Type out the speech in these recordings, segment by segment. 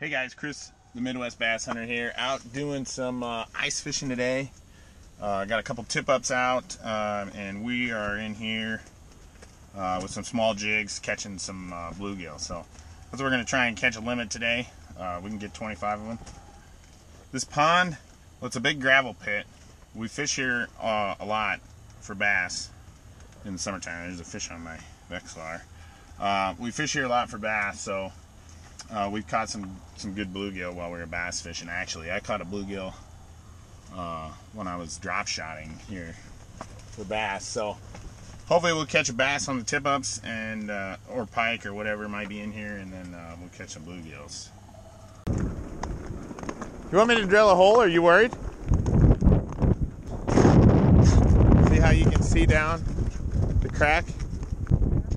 Hey guys, Chris, the Midwest Bass Hunter here, out doing some ice fishing today. Got a couple tip-ups out, and we are in here with some small jigs catching some bluegill. So that's what we're going to try and catch a limit today. We can get 25 of them. This pond, well, it's a big gravel pit. We fish here a lot for bass in the summertime. There's a fish on my Vexlar. We fish here a lot for bass, so we've caught some good bluegill while we were bass fishing. Actually, I caught a bluegill when I was drop shotting here for bass. So hopefully we'll catch a bass on the tip-ups and or pike or whatever might be in here, and then we'll catch some bluegills. You want me to drill a hole? Are you worried? See how you can see down the crack?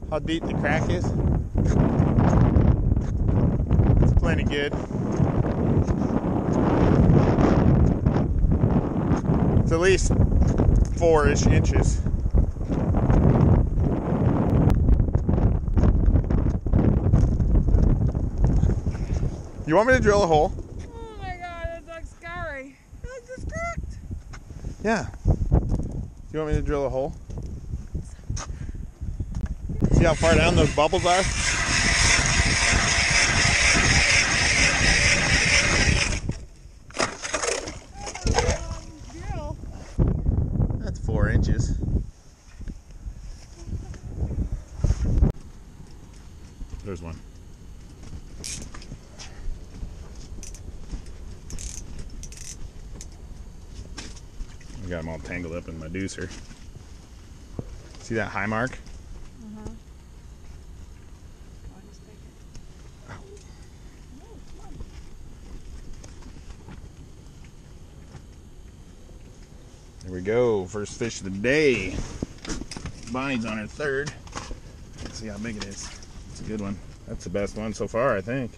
How deep the crack is? It's plenty good. It's at least 4-ish inches. You want me to drill a hole? Oh my god, that looks scary. It looks just cracked. Yeah. You want me to drill a hole? See how far down those bubbles are? Gill. That's 4 inches. There's one. I got them all tangled up in my deucer. See that high mark? There we go, first fish of the day. Bonnie's on her third. Let's see how big it is. It's a good one. That's the best one so far, I think.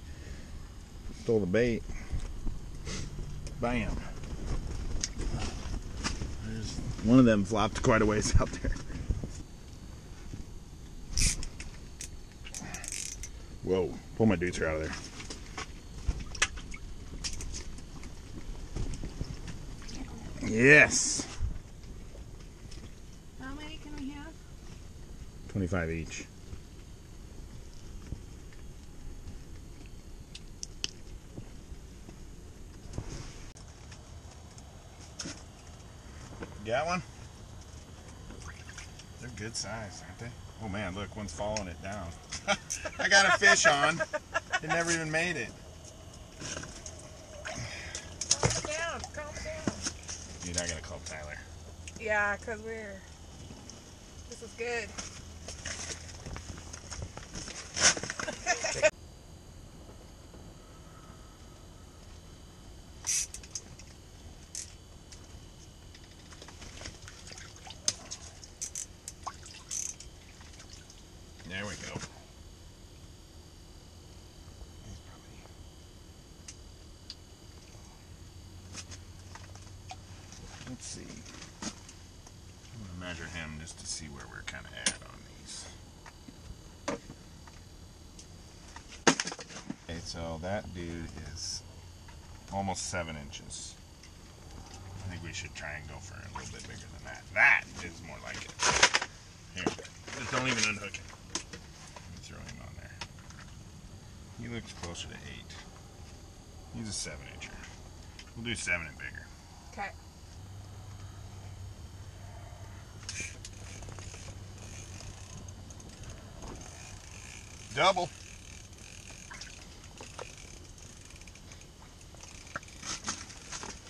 Stole the bait. Bam. There's one of them flopped quite a ways out there. Whoa, pull my deucer out of there. Yes. How many can we have? 25 each. Got one? They're good size, aren't they? Oh man, look, one's following it down. I got a fish on. It never even made it. Calm down, calm down. Dude, I gotta call Tyler. Yeah, because this is good. There we go. Let's see. I'm gonna measure him just to see where we're kind of at on these. Okay, so that dude is almost 7 inches. I think we should try and go for a little bit bigger than that. That is more like it. Here, just don't even unhook it. Throw him on there. He looks closer to 8. He's a 7-incher. We'll do 7 and bigger. Okay. Double.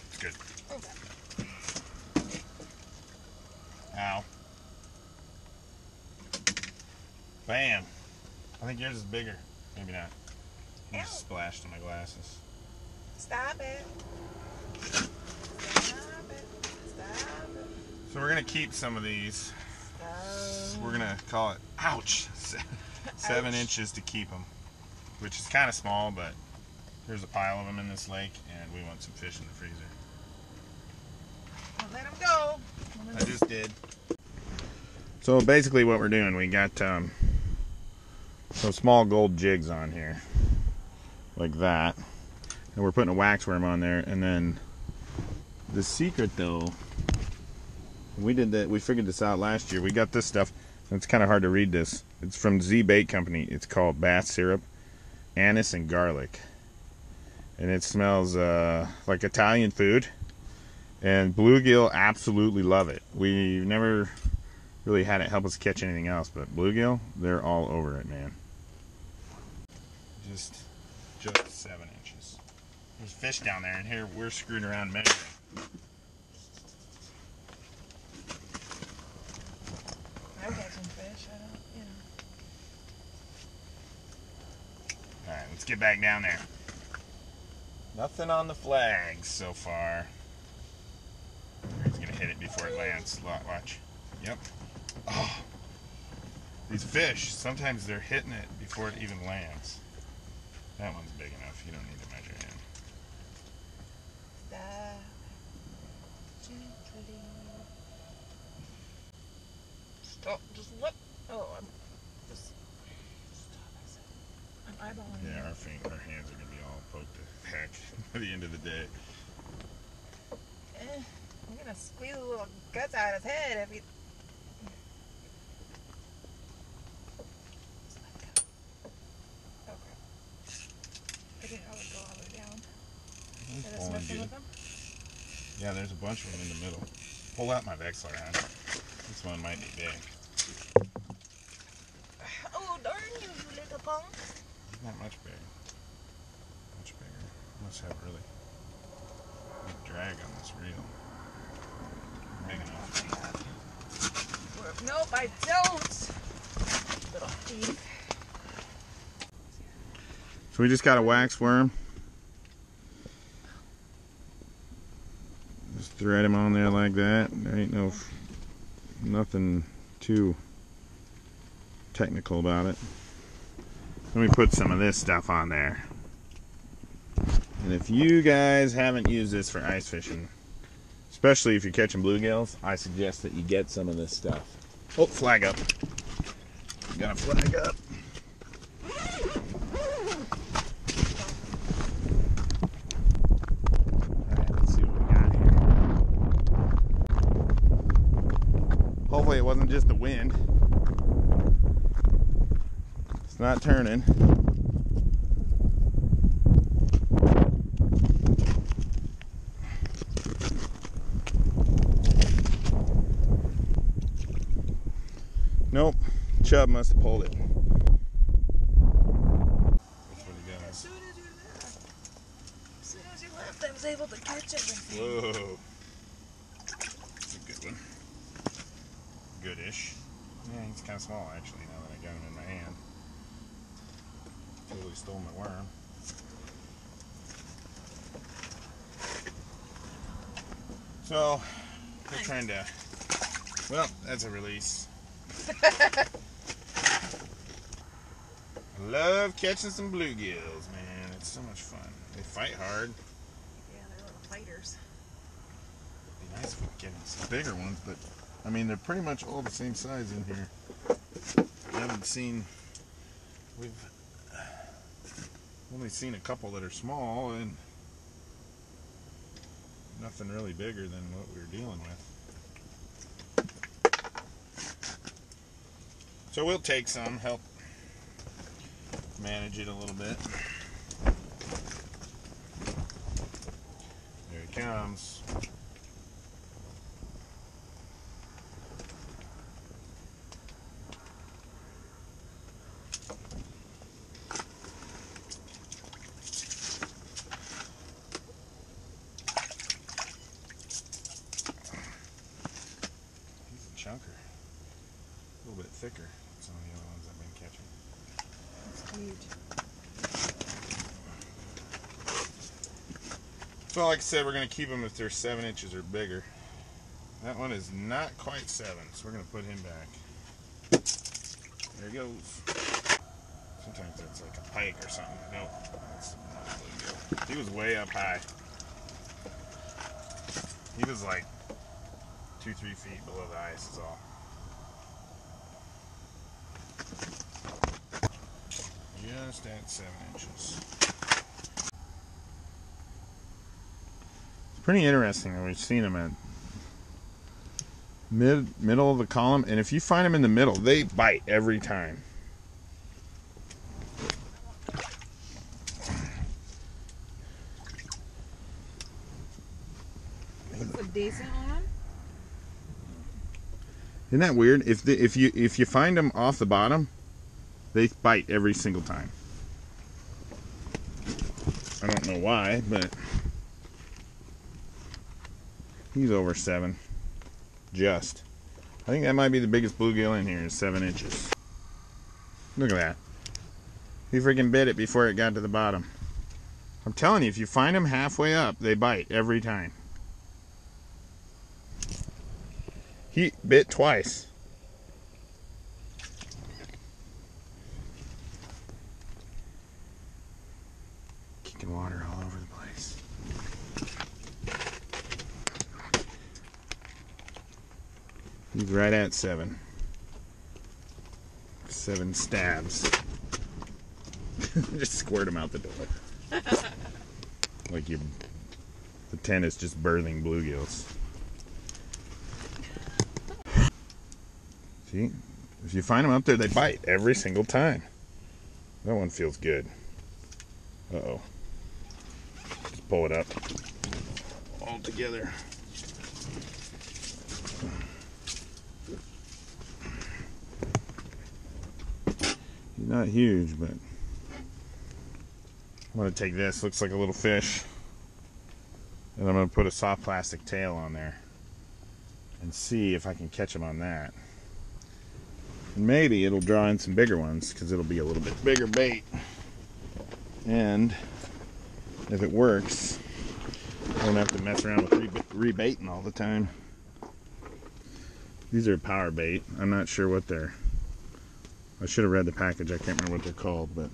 It's good. Okay. Ow. Bam. I think yours is bigger. Maybe not. You just splashed on my glasses. Stop it. Stop it. Stop it. So we're going to keep some of these. Stop. We're going to call it, ouch, 7 inches to keep them. Which is kind of small, but there's a pile of them in this lake, and we want some fish in the freezer. Don't let them go. I just did. So basically what we're doing, we got some small gold jigs on here, like that. And we're putting a wax worm on there. And then the secret though, we figured this out last year. We got this stuff. It's kind of hard to read this. It's from Zee Bait Company. It's called bath syrup, anise, and garlic. And it smells like Italian food. And bluegill absolutely love it. We've never really had it help us catch anything else, but bluegill, they're all over it, man. Just 7 inches. There's fish down there, and here we're screwing around measuring. I'm catching fish. I don't, you know. Alright, let's get back down there. Nothing on the flags so far. He's gonna hit it before it lands. Watch. Yep. Oh, these fish, sometimes they're hitting it before it even lands. That one's big enough. You don't need to measure him. Stop. Just what? Oh, I'm just. Stop. I'm eyeballing. Yeah, our hands are gonna be all poked to heck by the end of the day. I'm gonna squeeze a little guts out of his head if he. Okay. I didn't know it would go all the way down. Is this messing with them? Yeah, there's a bunch of them in the middle. Pull out my Vexler on. This one might be big. Oh, darn you little punk. Not much bigger. Much bigger. Must have really good drag on this reel. Big enough. Nope, I don't. Little thief. So we just got a wax worm. Just thread him on there like that. There ain't nothing too technical about it. Let me put some of this stuff on there. And if you guys haven't used this for ice fishing, especially if you're catching bluegills, I suggest that you get some of this stuff. Oh, flag up. Got a flag up. Alright, let's see what we got here. Hopefully it wasn't just the wind. It's not turning. Nope, Chubb must have pulled it. That's what he does. As soon as you left, I was able to catch everything. Whoa. That's a good one. Goodish. Yeah, he's kind of small actually now that I got him in my hand. Totally stole my worm. So, we're trying to... Well, that's a release. I love catching some bluegills, man. It's so much fun. They fight hard. Yeah, they're little fighters. It'd be nice if we could get some bigger ones, but I mean, they're pretty much all the same size in here. I haven't seen... We've only seen a couple that are small and nothing really bigger than what we were dealing with. So we'll take some, help manage it a little bit. There he comes. He's a chunker. A little bit thicker than some of the other ones I've been catching. That's huge. So like I said, we're going to keep them if they're 7 inches or bigger. That one is not quite 7, so we're going to put him back. There he goes. Sometimes that's like a pike or something. Nope, that's not a bluegill. He was way up high. He was like 2-3 feet below the ice is all. Just at 7 inches. Pretty interesting that we've seen them at middle of the column, and if you find them in the middle, they bite every time. It's a decent one. Isn't that weird? If you find them off the bottom, they bite every single time. I don't know why, but he's over 7. Just. I think that might be the biggest bluegill in here, is 7 inches. Look at that. He freaking bit it before it got to the bottom. I'm telling you, if you find them halfway up, they bite every time. He bit twice. Kicking water all over the place. He's right at 7. 7 stabs. Just squirt him out the door. Like the tent is just birthing bluegills. See? If you find them up there, they bite every single time. That one feels good. Uh-oh. Just pull it up all together. He's not huge, but I'm going to take this. Looks like a little fish. And I'm going to put a soft plastic tail on there and see if I can catch him on that. And maybe it'll draw in some bigger ones because it'll be a little bit bigger bait. And if it works, I won't have to mess around with rebaiting all the time. These are power bait. I'm not sure what they're... I should have read the package. I can't remember what they're called, but...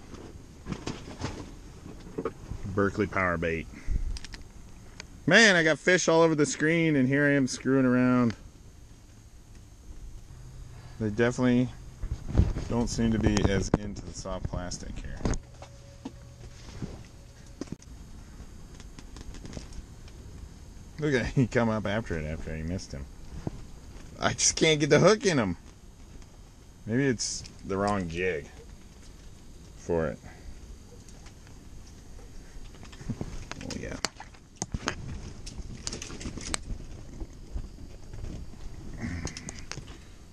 Berkeley power bait. Man, I got fish all over the screen and here I am screwing around. They definitely don't seem to be as into the soft plastic here. Look at he come up after it after he missed him. I just can't get the hook in him. Maybe it's the wrong jig for it. Oh yeah.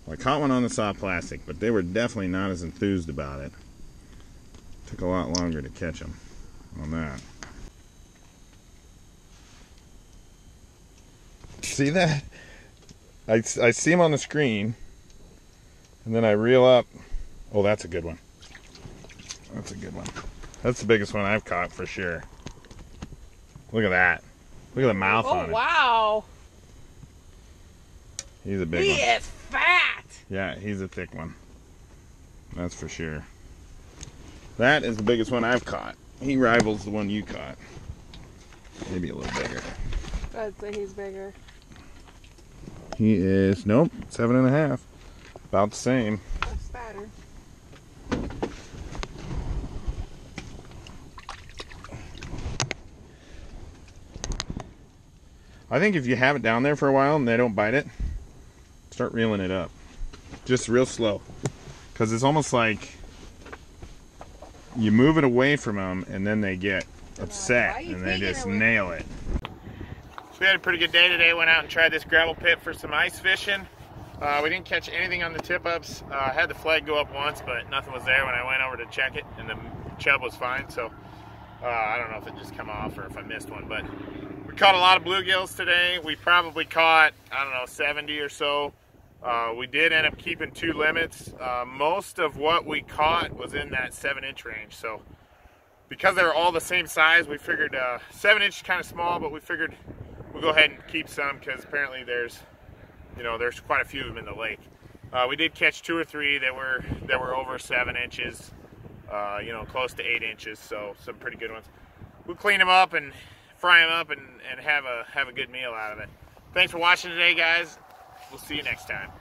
I caught one on the soft plastic, but they were definitely not as enthused about it. Took a lot longer to catch them on that. See that? I see him on the screen, and then I reel up. Oh, that's a good one. That's a good one. That's the biggest one I've caught for sure. Look at that. Look at the mouth on it. Oh, wow. He's a big one. He is fat. Yeah, he's a thick one. That's for sure. That is the biggest one I've caught. He rivals the one you caught. Maybe a little bigger. I'd say he's bigger. He is, nope, 7.5. About the same. That's fatter. I think if you have it down there for a while and they don't bite it, start reeling it up. Just real slow. Because it's almost like you move it away from them and then they get upset and they just nail it. So we had a pretty good day today. Went out and tried this gravel pit for some ice fishing. We didn't catch anything on the tip-ups. I had the flag go up once, but nothing was there when I went over to check it, and the chub was fine. So I don't know if it just come off or if I missed one, but we caught a lot of bluegills today. We probably caught, I don't know, 70 or so. We did end up keeping 2 limits. Most of what we caught was in that 7-inch range. So because they were all the same size, we figured 7-inch is kind of small, but we figured we'll go ahead and keep some because apparently there's quite a few of them in the lake. We did catch 2 or 3 that were over 7 inches, close to 8 inches. So some pretty good ones. We'll clean them up and fry them up and have a good meal out of it. Thanks for watching today, guys. We'll see you next time.